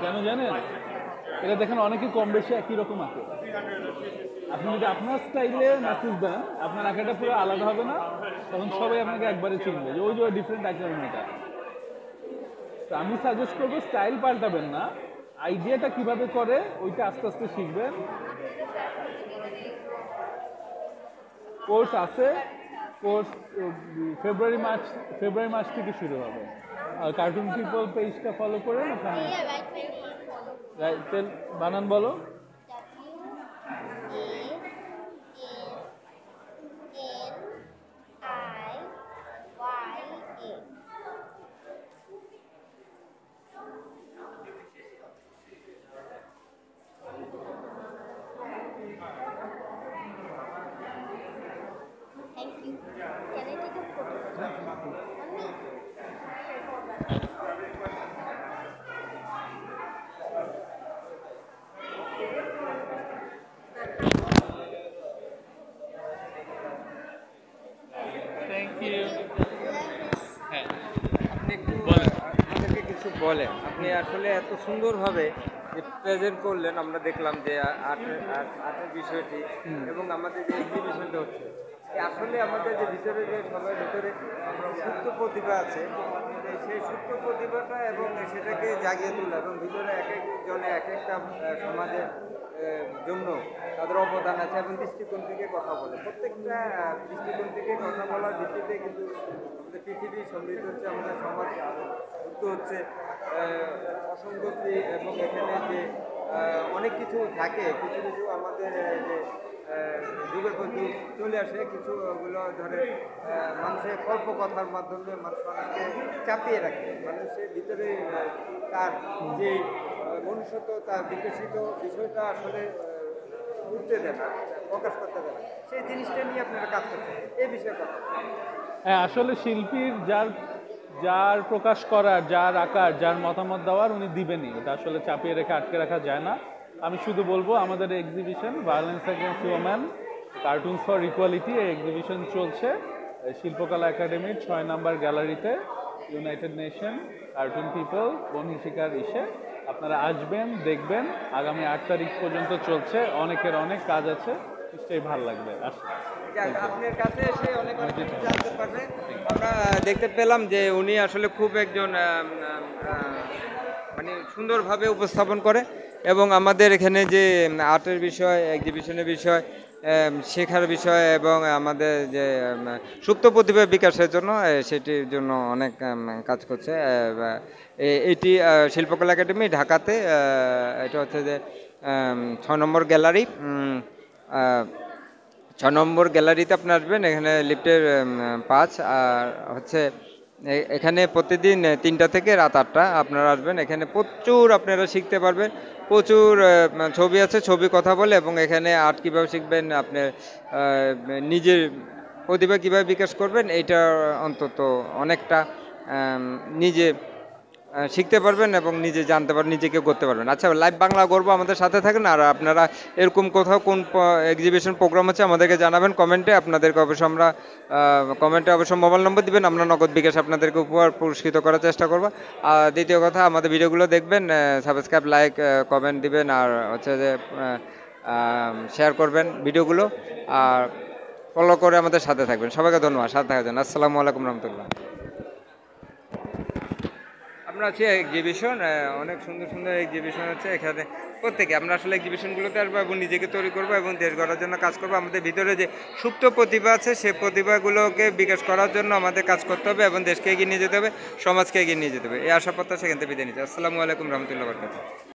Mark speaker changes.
Speaker 1: কেন জানেন? এটা দেখেন অনেকে কম বেশি একই রকম আঁকে। আপনি যদি আপনার স্টাইলে মেসেজ দেন, আপনার আঁকাটা পুরো আলাদা হবে না, তখন সবাই আপনাকে একবারে চিনবে যে ওই যে ডিফারেন্ট আঁকলেন এটা। তো আমি সাজেস্ট করবো স্টাইল পাল্টাবেন না, আইডিয়াটা কিভাবে করে ওইটা আস্তে আস্তে শিখবেন। কোর্স আছে, কোর্স ফেব্রুয়ারি মাস থেকে শুরু হবে। আর কার্টুন পিপল পেজটা ফলো করেন, ওখানে বানান বলো।
Speaker 2: Thank you. Can I take a photo? Mommy.
Speaker 1: Thank you. হ্যাঁ,
Speaker 3: আপনি একটু আমাদেরকে কিছু বলেন। আপনি আসলে এত সুন্দরভাবে যে প্রেজেন্ট করলেন, আমরা দেখলাম যে আর্টের বিষয়টি এবং আমাদের যে এক্সিবিশনটা হচ্ছে, আসলে আমাদের যে ভিতরে যে সবার ভিতরে সুপ্ত প্রতিভা আছে, সেই সুপ্ত প্রতিভাটা এবং সেটাকে জাগিয়ে তোলা এবং ভিতরে এক একজনে এক একটা সমাজের জন্য তাদের অবদান আছে এবং দৃষ্টিকোণ থেকে কথা বলে। প্রত্যেকটা দৃষ্টিকোণ থেকে কথা বলার ভিত্তিতে কিন্তু আমাদের পৃথিবী সমৃদ্ধ হচ্ছে, আমাদের সমাজ মুক্ত হচ্ছে। অসঙ্গতি এবং এখানে যে অনেক কিছু থাকে, কিছু কিছু আমাদের যে যুগের পর যুগ চলে আসে, কিছুগুলো ধরে মানুষের কল্পকথার মাধ্যমে মানুষকে চাপিয়ে রাখে, মানুষের ভিতরে তার যে মনুষ্যত্ব, তার বিকশিত বিষয়টা আসলে উঠতে দেয় না, প্রকাশ করতে দেয় না। সেই জিনিসটা নিয়ে আপনারা কাজ করছেন, এই বিষয়ে কথা।
Speaker 1: হ্যাঁ, আসলে শিল্পীর যার প্রকাশ করার, যার আকার, যার মতামত দেওয়ার উনি দিবেনই, এটা আসলে চাপিয়ে রেখে আটকে রাখা যায় না। আমি শুধু বলবো আমাদের exhibition violence against women cartoons for equality, এই এক্সিবিশন চলছে শিল্পকলা একাডেমির 6 নম্বর গ্যালারিতে, ইউনাইটেড নেশন কার্টুন পিপল বনহিসিকার ইসে। আপনারা আসবেন, দেখবেন। আগামী 8 তারিখ পর্যন্ত চলছে, অনেক কাজ আছে, নিশ্চয়ই ভালো লাগবে।
Speaker 3: আপনার কাছে এসে অনেক কিছু জানতে পারবে। আমরা দেখতে পেলাম যে উনি আসলে খুব একজন মানে সুন্দরভাবে উপস্থাপন করে এবং আমাদের এখানে যে আর্টের বিষয়, এক্সিবিশনের বিষয়, শেখার বিষয় এবং আমাদের যে সুপ্ত প্রতিভা বিকাশের জন্য, সেটির জন্য অনেক কাজ করছে। এটি শিল্পকলা একাডেমি ঢাকাতে, এটা হচ্ছে যে 6 নম্বর গ্যালারি। 6 নম্বর গ্যালারিতে আপনি আসবেন, এখানে লিফটের 5, আর হচ্ছে এখানে প্রতিদিন 3টা থেকে রাত 8টা আপনারা আসবেন। এখানে প্রচুর আপনারা শিখতে পারবেন, প্রচুর ছবি আছে, ছবি কথা বলে, এবং এখানে আর্ট কীভাবে শিখবেন, আপনার নিজের প্রতিভা কীভাবে বিকাশ করবেন, এইটা অন্তত অনেকটা নিজে শিখতে পারবেন এবং নিজে জানতে পারবেন, নিজেকে করতে পারবেন। আচ্ছা, লাইভ বাংলা গর্ব আমাদের সাথে থাকেন। আর আপনারা এরকম কোথাও কোন এক্সিবিশন প্রোগ্রাম আছে আমাদেরকে জানাবেন কমেন্টে। আপনাদেরকে অবশ্যই আমরা কমেন্টে অবশ্যই মোবাইল নম্বর দিবেন, আমরা নগদ বিকাশ আপনাদেরকে উপহার পুরস্কৃত করার চেষ্টা করবো। আর দ্বিতীয় কথা, আমাদের ভিডিওগুলো দেখবেন, সাবস্ক্রাইব, লাইক, কমেন্ট দিবেন, আর হচ্ছে যে শেয়ার করবেন ভিডিওগুলো, আর ফলো করে আমাদের সাথে থাকবেন। সবাইকে ধন্যবাদ সাথে থাকার জন্য। আসসালামু আলাইকুম রহমতুল্লাহ। আমরা আছি এক্সিবিশন, অনেক সুন্দর সুন্দর এক্সিবিশন হচ্ছে এখানে। প্রত্যেকে আমরা আসলে এক্সিবিশনগুলোতে আসবো এবং নিজেকে তৈরি করবো এবং দেশ গড়ার জন্য কাজ করবো। আমাদের ভিতরে যে সুপ্ত প্রতিভা আছে, সেই প্রতিভাগুলোকে বিকাশ করার জন্য আমাদের কাজ করতে হবে এবং দেশকে এগিয়ে নিয়ে যেতে হবে, সমাজকে এগিয়ে নিয়ে যেতে হবে। এই আশা প্রত্যাশা সেখান থেকে বিদায় নিতে। আসসালামু আলাইকুম রহমতুল্লাহ বরকাতুহু।